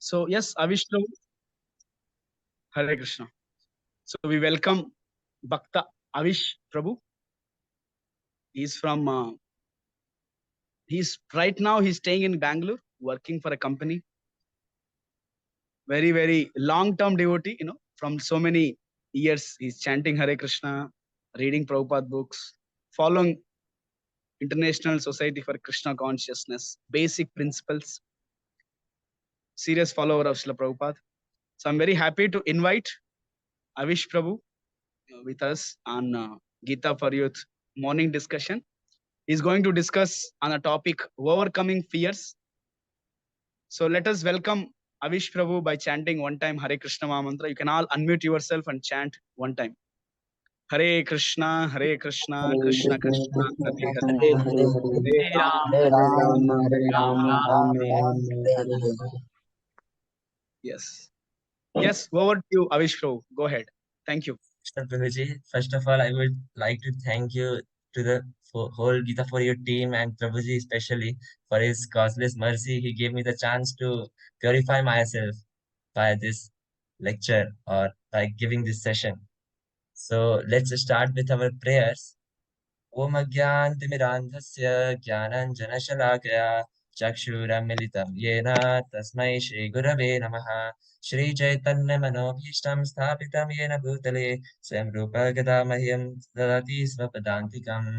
So yes, Avish Prabhu, Hare Krishna. So we welcome Bhakta Avish Prabhu. He's from, he's right now he's staying in Bangalore, working for a company. Very, very long-term devotee, from so many years. He's chanting Hare Krishna, reading Prabhupada books, following International Society for Krishna Consciousness, basic principles, serious follower of Srila Prabhupada. So I'm very happy to invite Avish Prabhu with us on Gita for Youth morning discussion. He's going to discuss on a topic overcoming fears. So let us welcome Avish Prabhu by chanting one time Hare Krishna Mahamantra. You can all unmute yourself and chant one time. Hare Krishna, Krishna Krishna, Hare Hare, Hare Hare Rama, Ram, Hare Ram Rama, Ram, Yes. Yes, over to you, Avish Prabhu. Go ahead. Thank you. Prabhuji, first of all, I would like to thank you to the whole Gita for your team and Prabhuji especially for his causeless mercy. He gave me the chance to purify myself by this lecture or by giving this session. So let's start with our prayers. Om Agyantimirandhasya Jnananjanashalakaya Chakshuramiलितं येन तस्मै श्रीगुरवे नमः श्रीचैतन्यमनोभीष्टं स्थापितं येन भूतले स्वयं रूप गदा मह्यं ददाति स्वपदान्तिकम्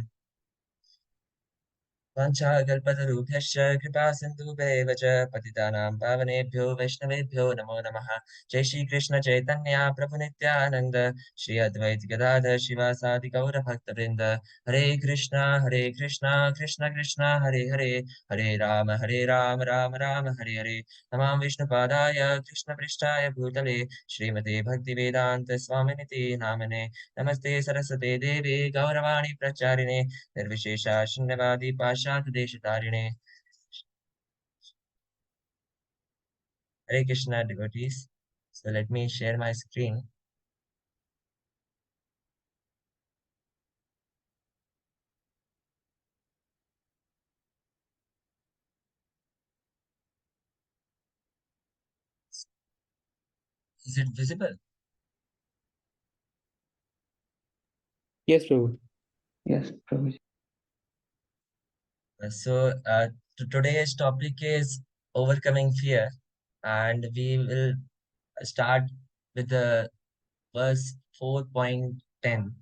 वाञ्छाकल्पतरुभ्यश्च कृपा सिन्धुभ्येव च पतितानां पावनेभ्यो वैष्णवेभ्यो नमो नमः जय श्री कृष्ण चैतन्य प्रभु नित्यानंद श्री अद्वैत गदाधर शिवासादि गौर भक्तवृंद हरे कृष्णा कृष्ण कृष्ण हरे हरे हरे राम राम राम हरे हरे नमामि विष्णुपादाय कृष्णपृष्ठाय भूतले श्रीमते भक्तिवेदान्त स्वामिनिति नामने नमस्ते सरस्वते देवे गौरवाणी प्रचारिणे निर्विशेषा शून्यवादी पाशात देशतारिणे Hare Krishna devotees. So let me share my screen. Is it visible? Yes, Prabhu. Yes, Prabhu. So today's topic is overcoming fear, and we will start with the verse 4.10 in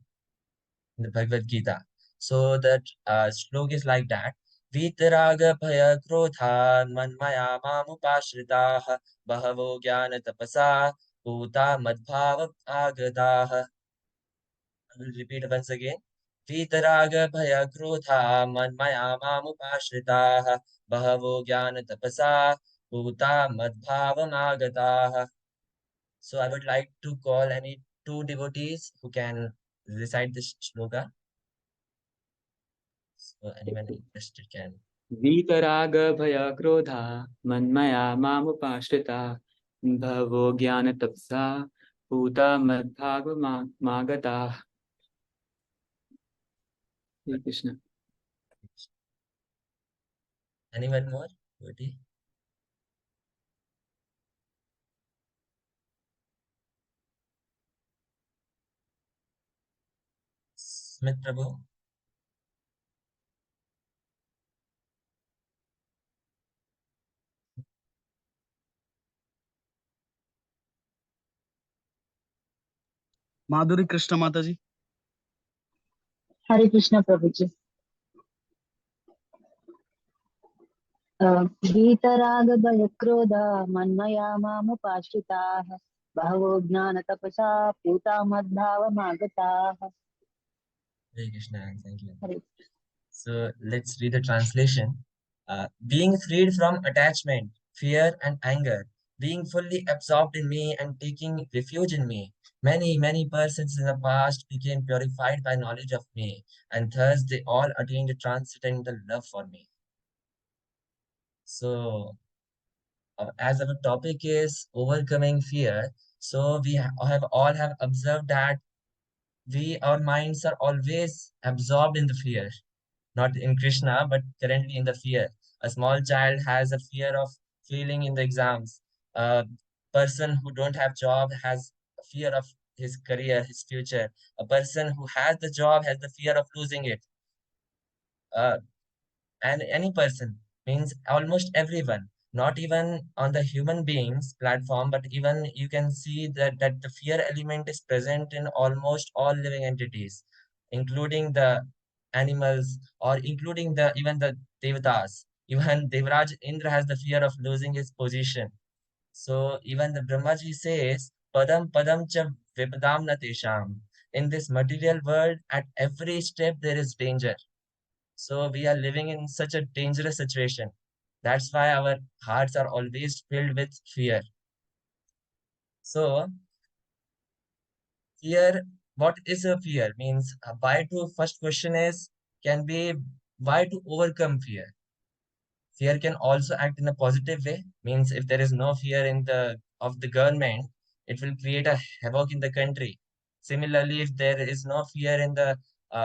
the Bhagavad Gita. So that slok is like that. Vitaraga bhaya krodha manmaya mamupashritaha bahavo jnana tapasa bhuta madbhava agadaha. I will repeat once again. Vitaraga bhaya krodha manmaya mamupashritaha bahavo jnana tapasa bhuta madbhava agadaha. So I would like to call any two devotees who can recite this shloka. So anyone interested can. वीतराग भय क्रोधा मन्मया मामुपाश्रिता भवो ज्ञान तपसा पूता मद्भाग मागता. Hare Krishna. Anyone more? Devotee? Smith Prabhu? Madhuri Krishna Mataji. Hare Krishna Prabhuji. वीतराग भय क्रोध मन्मया मामुपाश्रिताः बहवो ज्ञान तपसा पूता मद्भाव मागताः. Hare Krishna, thank you. Hare. So let's read the translation. Being freed from attachment, fear, and anger, being fully absorbed in me and taking refuge in me. Many persons in the past became purified by knowledge of me, and thus they all attained a transcendental love for me. So, as our topic is overcoming fear, so we have all have observed that our minds are always absorbed in the fear, not in Krishna, but currently in the fear. A small child has a fear of failing in the exams. A person who don't have job has a fear of his career, his future. A person who has the job has the fear of losing it. Uh, and any person means almost everyone, not even on the human beings platform, but even you can see that the fear element is present in almost all living entities, including the animals, or including the even the devatas. Even Devraj Indra has the fear of losing his position. So even the Brahmaji says, Padam Padam cha vipadam na tesham. In this material world, at every step there is danger. So we are living in such a dangerous situation. That's why our hearts are always filled with fear. So fear, what is a fear? Means why to first question is can be why to overcome fear. Fear can also act in a positive way. Means if there is no fear in the of the government, it will create a havoc in the country. Similarly, if there is no fear in the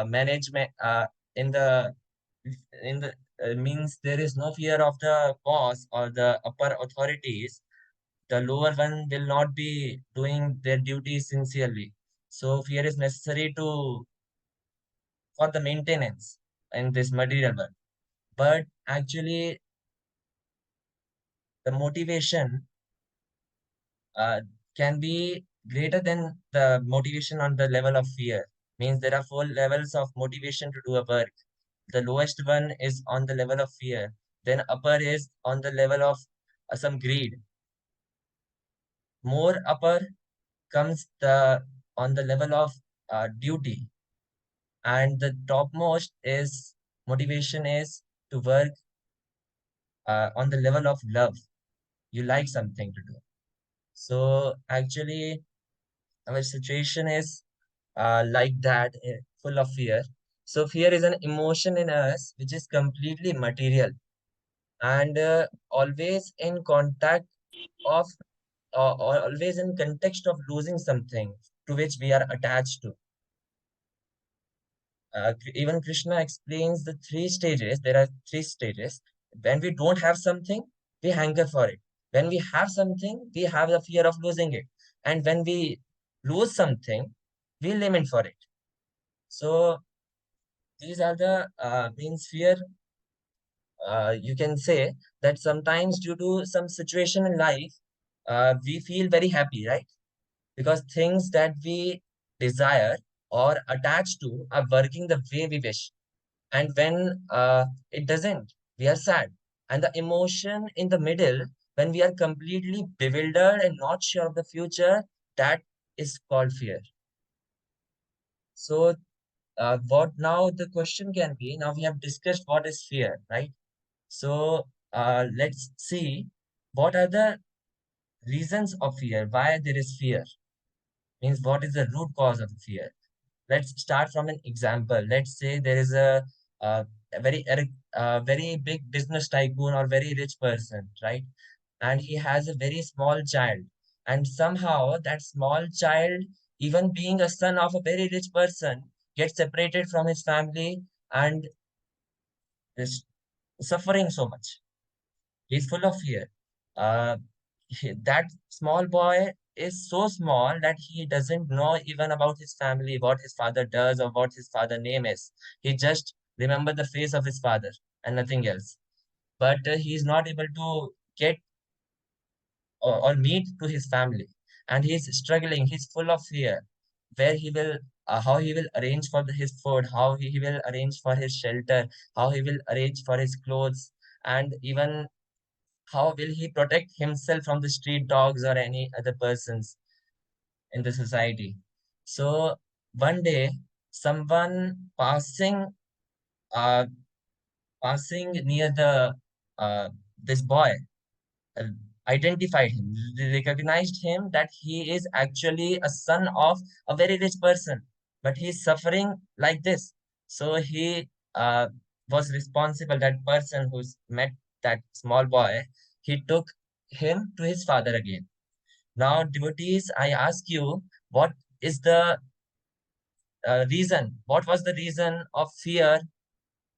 management, in the in the means there is no fear of the boss or the upper authorities, the lower one will not be doing their duties sincerely. So fear is necessary to for the maintenance in this material world. But actually, the motivation uh, can be greater than the motivation on the level of fear. Means there are four levels of motivation to do a work. The lowest one is on the level of fear. Then upper is on the level of some greed. More upper comes the on the level of duty, and the topmost is motivation is to work on the level of love. You like something to do. So actually, our situation is like that, full of fear. So fear is an emotion in us which is completely material and always in contact of or always in context of losing something to which we are attached to. Even Krishna explains the three stages. There are three stages. When we don't have something, we hanker for it. When we have something, we have the fear of losing it. And when we lose something, we lament for it. So these are the means fear. You can say that sometimes due to some situation in life, we feel very happy, right? Because things that we desire or attach to are working the way we wish. And when it doesn't, we are sad. And the emotion in the middle, when we are completely bewildered and not sure of the future, that is called fear. So what now the question can be, now we have discussed what is fear, right? So let's see what are the reasons of fear, why there is fear, means what is the root cause of fear. Let's start from an example. Let's say there is a very big business tycoon or very rich person, right? And he has a very small child. And somehow that small child, even being a son of a very rich person, gets separated from his family and is suffering so much. He's full of fear. Uh, that small boy is so small that he doesn't know even about his family, what his father does or what his father name is. He just remember the face of his father and nothing else. But he is not able to get or meet to his family, and he is struggling. He's full of fear, where he will. How he will arrange for his food, how he will arrange for his shelter, how he will arrange for his clothes, and even how will he protect himself from the street dogs or any other persons in the society. So one day, someone uh, passing near the this boy uh, identified him, recognized him that he is actually a son of a very rich person, but he is suffering like this. So he was responsible. That person who's met that small boy, he took him to his father again. Now, devotees, I ask you, what is the reason? What was the reason of fear?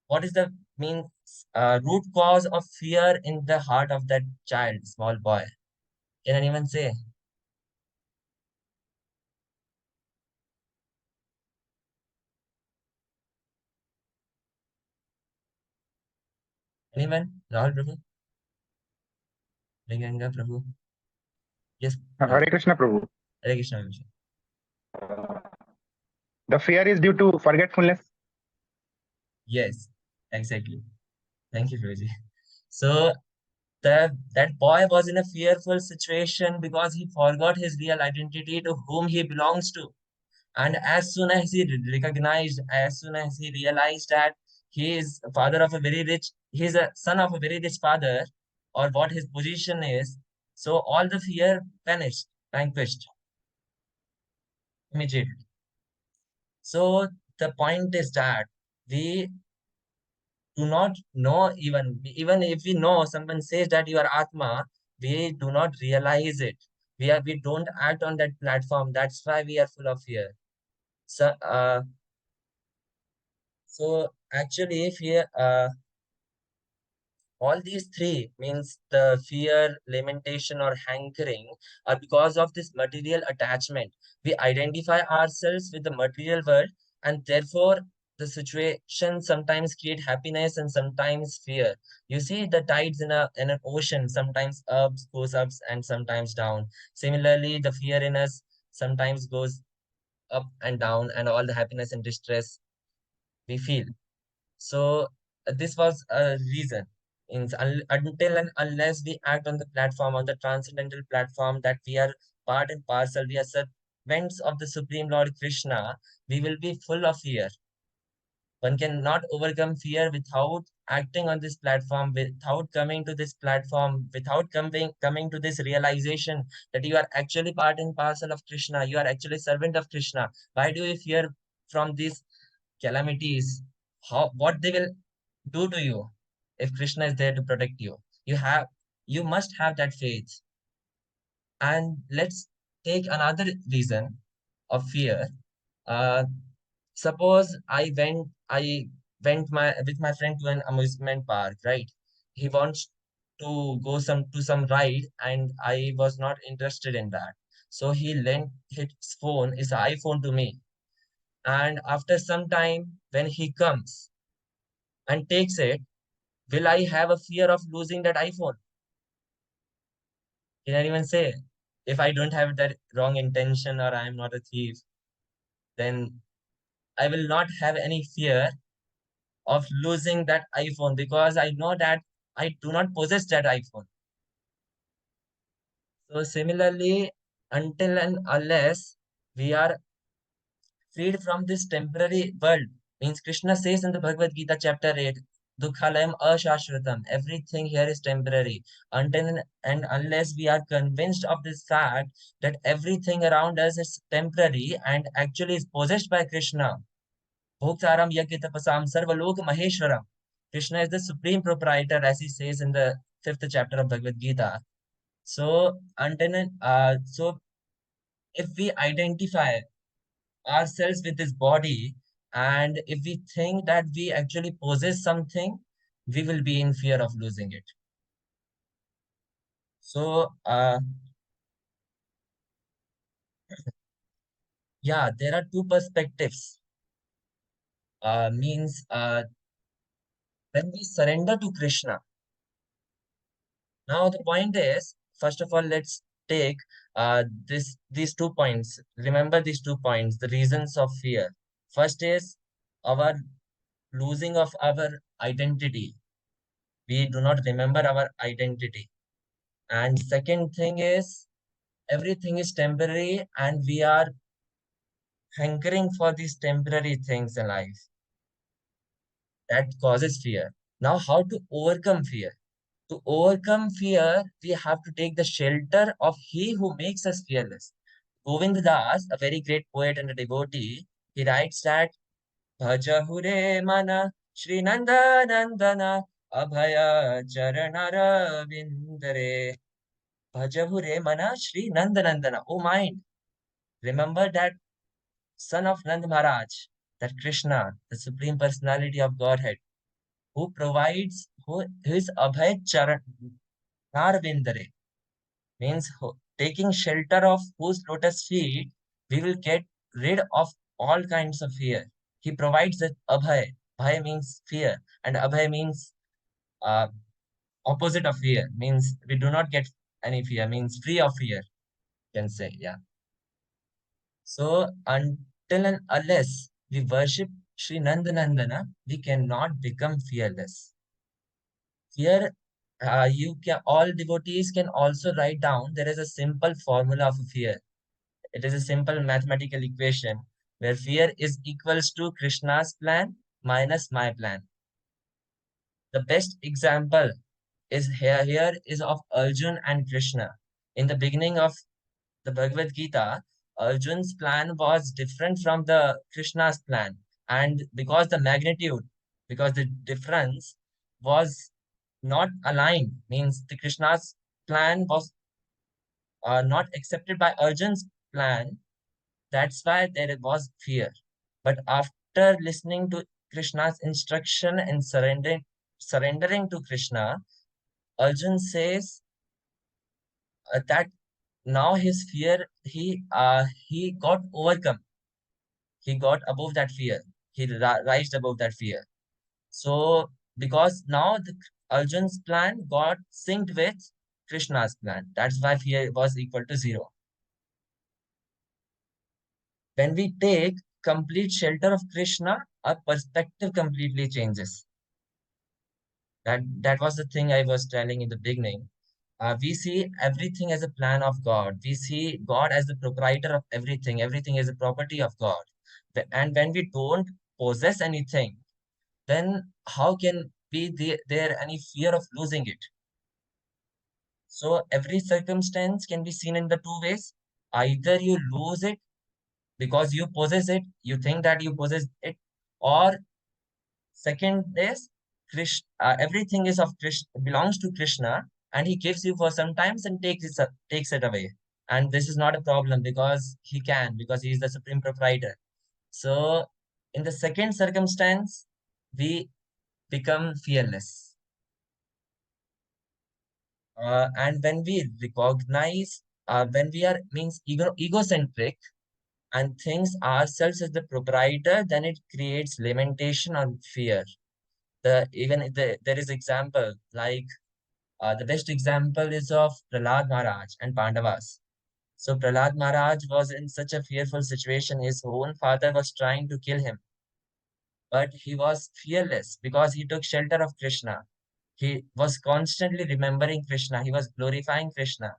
What is the mean root cause of fear in the heart of that child, small boy? Can anyone say? Anyone? Rahul Prabhu? Ganga Prabhu? Yes. Hare Krishna, Prabhu. Hare Krishna. Avish. The fear is due to forgetfulness. Yes, exactly. Thank you, Prabhuji. So that boy was in a fearful situation because he forgot his real identity to whom he belongs to. And as soon as he recognized, as soon as he realized that he is father of a very rich, he is a son of a very rich father, or what his position is, so all the fear vanished, vanquished immediately. So the point is that we do not know, even if we know someone says that you are Atma, we do not realize it. We don't act on that platform. That's why we are full of fear. So actually fear, all these three means the fear, lamentation, or hankering are because of this material attachment. We identify ourselves with the material world, and therefore the situation sometimes create happiness and sometimes fear. You see the tides in an ocean, sometimes goes ups and sometimes down. Similarly, the fear in us sometimes goes up and down, and all the happiness and distress we feel. So this was a reason. Until and unless we act on the platform, on the transcendental platform, that we are part and parcel, we are servants of the Supreme Lord Krishna, we will be full of fear. One cannot overcome fear without acting on this platform, without coming to this platform, without coming to this realization that you are actually part and parcel of Krishna, you are actually servant of Krishna. Why do you fear from these calamities? What they will do to you if Krishna is there to protect you? You must have that faith. And let's take another reason of fear. Uh, Suppose I went with my friend to an amusement park, right? He wants to go some ride, and I was not interested in that. So he lent his phone, his iPhone to me. And after some time, when he comes and takes it, will I have a fear of losing that iPhone? Can anyone say? If I don't have that wrong intention or I am not a thief, then I will not have any fear of losing that iPhone because I know that I do not possess that iPhone. So similarly, until and unless we are freed from this temporary world, means Krishna says in the Bhagavad Gita chapter 8, Dukhalayam ashashvatam, everything here is temporary. Until and unless we are convinced of this fact that everything around us is temporary and actually is possessed by Krishna, Bhoktaram Yajna Tapasam Sarvalok Maheshwaram. Krishna is the supreme proprietor, as he says in the fifth chapter of Bhagavad Gita. So if we identify ourselves with this body, and if we think that we actually possess something, we will be in fear of losing it. So yeah, there are two perspectives. Means when we surrender to Krishna. Now the point is, first of all, let's take these 2 points. Remember these 2 points, the reasons of fear. First is our losing of our identity. We do not remember our identity. And second thing is everything is temporary and we are hankering for these temporary things in life. That causes fear. Now, how to overcome fear? To overcome fear, we have to take the shelter of He who makes us fearless. Govind Das, a very great poet and a devotee, he writes that Bhajahure mana Shri Nanda Nandana Abhaya Charanara Vindare. Bhajahure mana Shri Nanda Nandana. Oh mind, remember that son of Nand Maharaj, that Krishna, the Supreme Personality of Godhead, who is Abhay Charanara Vindare. means taking shelter of whose lotus feet, we will get rid of all kinds of fear. He provides that abhay. Bhay means fear, and abhay means uh, opposite of fear, means we do not get any fear, means free of fear, you can say, yeah. So until and unless we worship Sri Nandanandana, we cannot become fearless. Here, you can all devotees can also write down there is a simple formula of fear. It is a simple mathematical equation where fear is equals to Krishna's plan minus my plan. The best example is here is of Arjun and Krishna. In the beginning of the Bhagavad Gita, Arjun's plan was different from the Krishna's plan. And because the magnitude, because the difference was not aligned, means the Krishna's plan was not accepted by Arjun's plan. That's why there was fear. But after listening to Krishna's instruction and surrendering to Krishna, Arjun says that now his fear, he got overcome. He got above that fear. He rised above that fear. So because now the Arjun's plan got synced with Krishna's plan. That's why fear was equal to 0. When we take complete shelter of Krishna, our perspective completely changes. That was the thing I was telling in the beginning. We see everything as a plan of God. We see God as the proprietor of everything. Everything is a property of God. And when we don't possess anything, then how can be there any fear of losing it? So every circumstance can be seen in the two ways. Either you lose it because you possess it, you think that you possess it, or second is everything is of Krishna, belongs to Krishna, and he gives you for some times and takes it away. And this is not a problem because because he is the supreme proprietor. So in the second circumstance, we become fearless. And when we recognize, when we are means egocentric and thinks ourselves as the proprietor, then it creates lamentation or fear. There is example like the best example is of Prahlad Maharaj and Pandavas. So Prahlad Maharaj was in such a fearful situation. His own father was trying to kill him, but he was fearless because he took shelter of Krishna. He was constantly remembering Krishna. He was glorifying Krishna,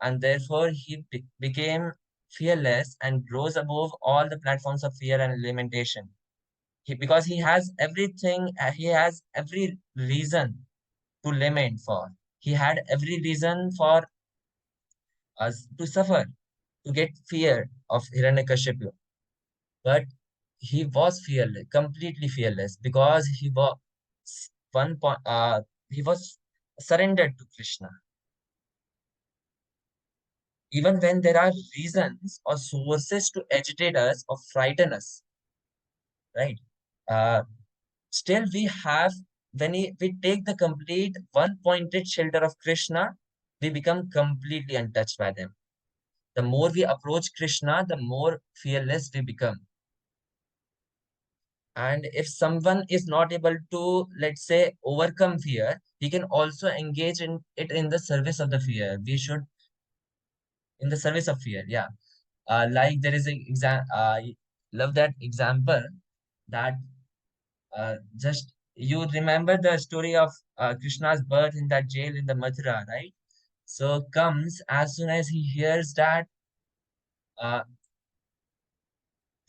and therefore he became fearless and rose above all the platforms of fear and lamentation. Because he has everything, he has every reason to lament for. He had every reason for us to suffer, to get fear of Hiranyakashipu. But he was fearless, completely fearless, because he was surrendered to Krishna. Even when there are reasons or sources to agitate us or frighten us, right? Still we have, when we take the complete one-pointed shelter of Krishna, we become completely untouched by them. The more we approach Krishna, the more fearless we become. And if someone is not able to, let's say, overcome fear, he can also engage in it in the service of the fear. We should, in the service of fear, yeah. Like there is an I love that example that just you remember the story of Krishna's birth in that jail in the Mathura, right? So comes as soon as he hears that uh,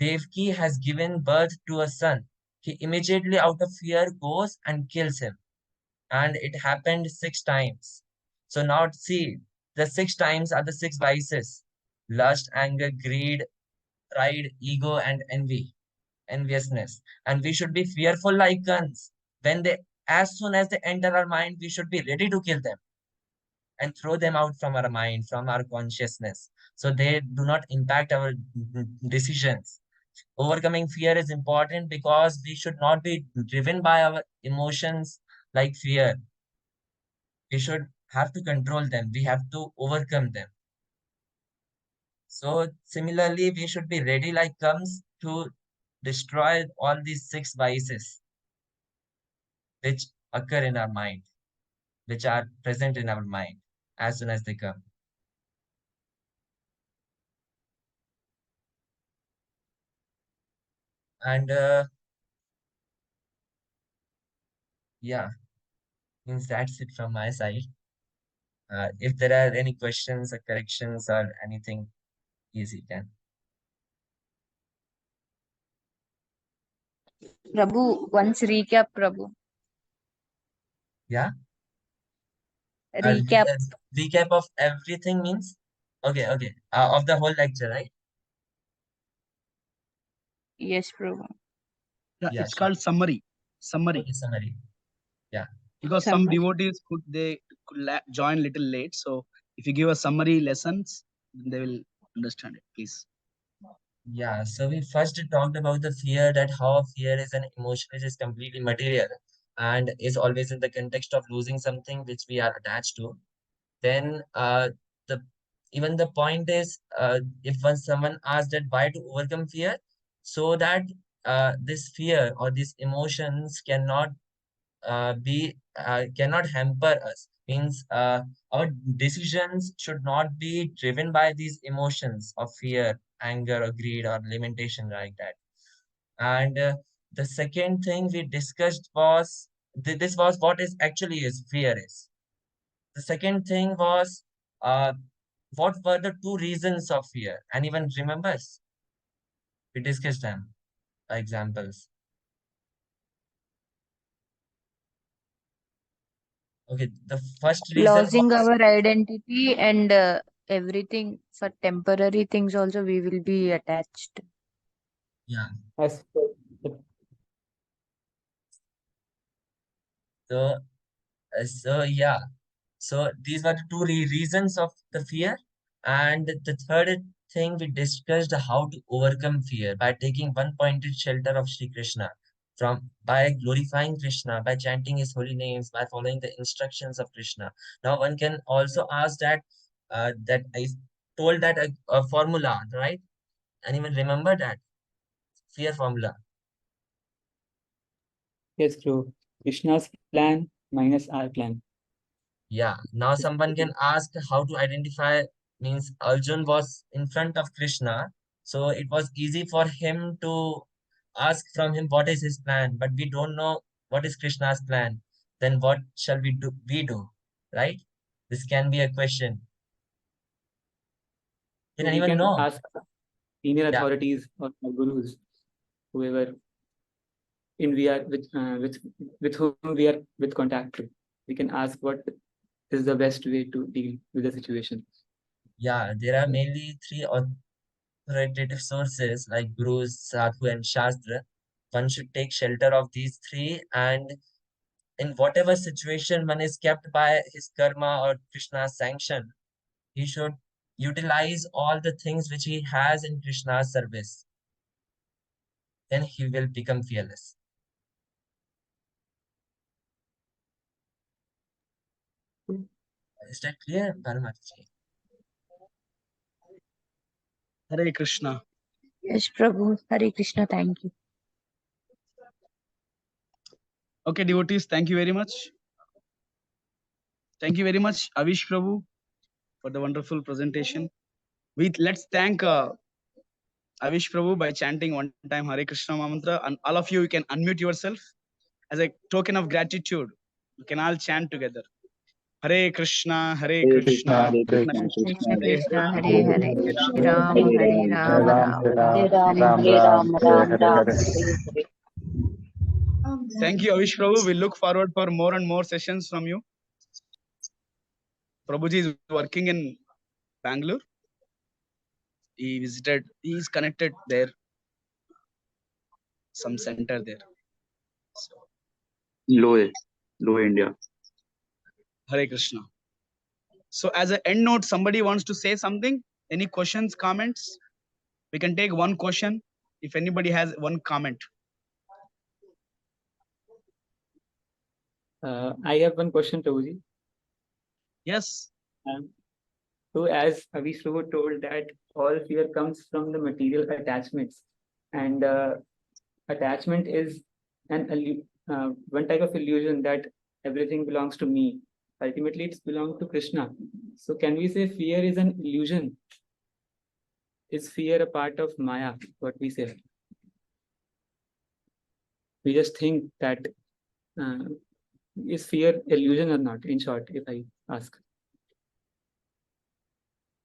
Devki has given birth to a son, he immediately out of fear goes and kills him. And it happened 6 times. So now see, the 6 times are the 6 vices: lust, anger, greed, pride, ego, and enviousness. And we should be fearful like guns. As soon as they enter our mind, we should be ready to kill them and throw them out from our mind, from our consciousness, so they do not impact our decisions. Overcoming fear is important because we should not be driven by our emotions like fear. We should have to control them. We have to overcome them. So similarly, we should be ready like comes to destroy all these 6 vices which occur in our mind, which are present in our mind as soon as they come. And yeah, means that's it from my side. If there are any questions or corrections or anything, easy can. Prabhu, once recap, Prabhu. Yeah. Recap. Recap of everything means okay. Of the whole lecture, right? Yes, Prabhu. Yeah, Yeah, it's sure. called summary. Summary. Okay, summary. Yeah. Because some Summary. devotees could join little late. So if you give a summary lessons, then they will understand it. Please. Yeah, so we first talked about the fear, that how fear is an emotion which is completely material and is always in the context of losing something which we are attached to. Then the even the point is, if someone asks that why to overcome fear, so that this fear or these emotions cannot hamper us. Means our decisions should not be driven by these emotions of fear, anger, or greed, or lamentation like that. And the second thing we discussed was this was what is actually is fear is. The second thing was what were the 2 reasons of fear? Anyone remembers? We discussed them by examples. Okay, the first reason Losing was our identity and everything for temporary things also we will be attached. yeah. As per So yeah. So these were the 2 reasons of the fear. And the third thing we discussed how to overcome fear by taking one pointed shelter of Sri Krishna, from by glorifying Krishna, by chanting his holy names, by following the instructions of Krishna. Now one can also ask that I told that a formula, right? Anyone remember that fear formula? yes, true. Krishna's plan minus our plan. Yeah, now someone can ask how to identify, means Arjun was in front of Krishna, so it was easy for him to ask from him what is his plan, but we don't know what is Krishna's plan. Then what shall we do, right? This can be a question. Can So we anyone can know? ask senior Yeah, authorities or gurus, whoever in we are with whom we are with contact with. We can ask what is the best way to deal with the situation. yeah, there are mainly 3 authoritative sources like Gurus, Sadhu, and Shastra. One should take shelter of these 3, and in whatever situation one is kept by his karma or Krishna's sanction, he should utilize all the things which he has in Krishna's service. Then he will become fearless. Is that clear, Paramaji? Hare Krishna. Yes, Prabhu. Hare Krishna. Thank you. Okay, devotees, thank you very much. Thank you very much, Avish Prabhu, for the wonderful presentation. Let's thank Avish Prabhu by chanting one time Hare Krishna mantra, and all of you can unmute yourself as a token of gratitude. You can all chant together. Hare Krishna, Hare Hare Krishna, Krishna, Hare Krishna Krishna, Krishna, Krishna Hare Krishna, Hare, Hare Hare, Hare Hare Rama, Ram, Hare Hare Rama, Ram, Ram Hare Ram, Rama, Hare Ram, Hare Ram Hare. Hare Ram, Ram, Hare Ram Hare Ram, Hare. Hare Hare. Thank you, Avish Prabhu. We look forward for more and more sessions from you. Prabhuji is working in Bangalore. He is connected there, some center there. So, Low India. Hare Krishna. So as an end note, somebody wants to say something. Any questions, comments? We can take one question if anybody has one comment. I have one question, Prabhuji. Yes. So as Avish Prabhu told that all fear comes from the material attachments, and attachment is one type of illusion that everything belongs to me. Ultimately, it's belong to Krishna. So can we say fear is an illusion? Is fear a part of Maya? What we say? We just think that uh, is fear illusion or not? In short, if I ask,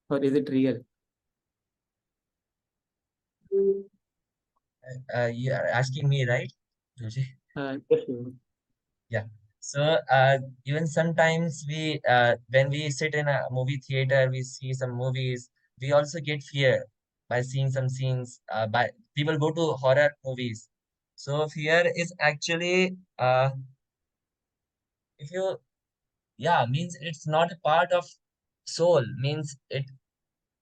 or is it real? You are asking me, right, Joji? Yes, Prabhu. Yeah. So even sometimes when we sit in a movie theater, we see some movies, we also get fear by seeing some scenes. By people go to horror movies. So fear is actually if you yeah means it's not a part of soul, means it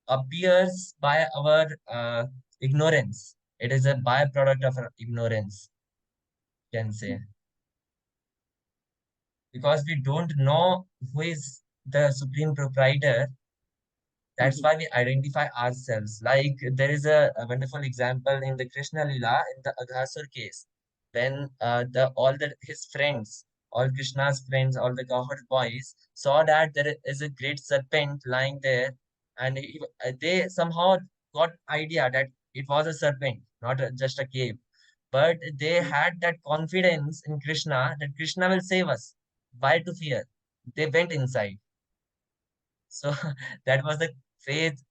appears by our ignorance. It is a byproduct of our ignorance, you can say, because we don't know who is the supreme proprietor. That's why we identify ourselves. Like there is a wonderful example in the Krishna Lila in the Aghasur case, when the all the his friends, all Krishna's friends, all the cowherd boys saw that there is a great serpent lying there, and they somehow got idea that it was a serpent, not just a cave. But they had that confidence in Krishna that Krishna will save us. Why to fear? They went inside. So that was the faith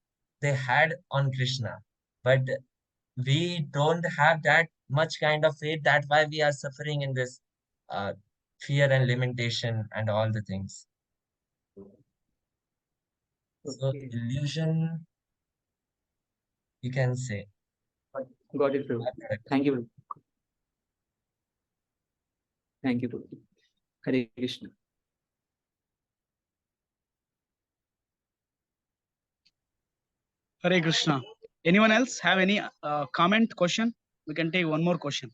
they had on Krishna. But we don't have that much kind of faith. That's why we are suffering in this uh, fear and lamentation and all the things. So Okay. illusion, you can say. Got it, Prabhu. Thank you, Prabhu. Thank you, Prabhu. Hare Krishna. Hare Krishna. Anyone else have any comment, question? We can take one more question.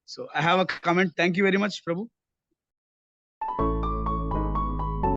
So I have a comment. Thank you very much, Prabhu.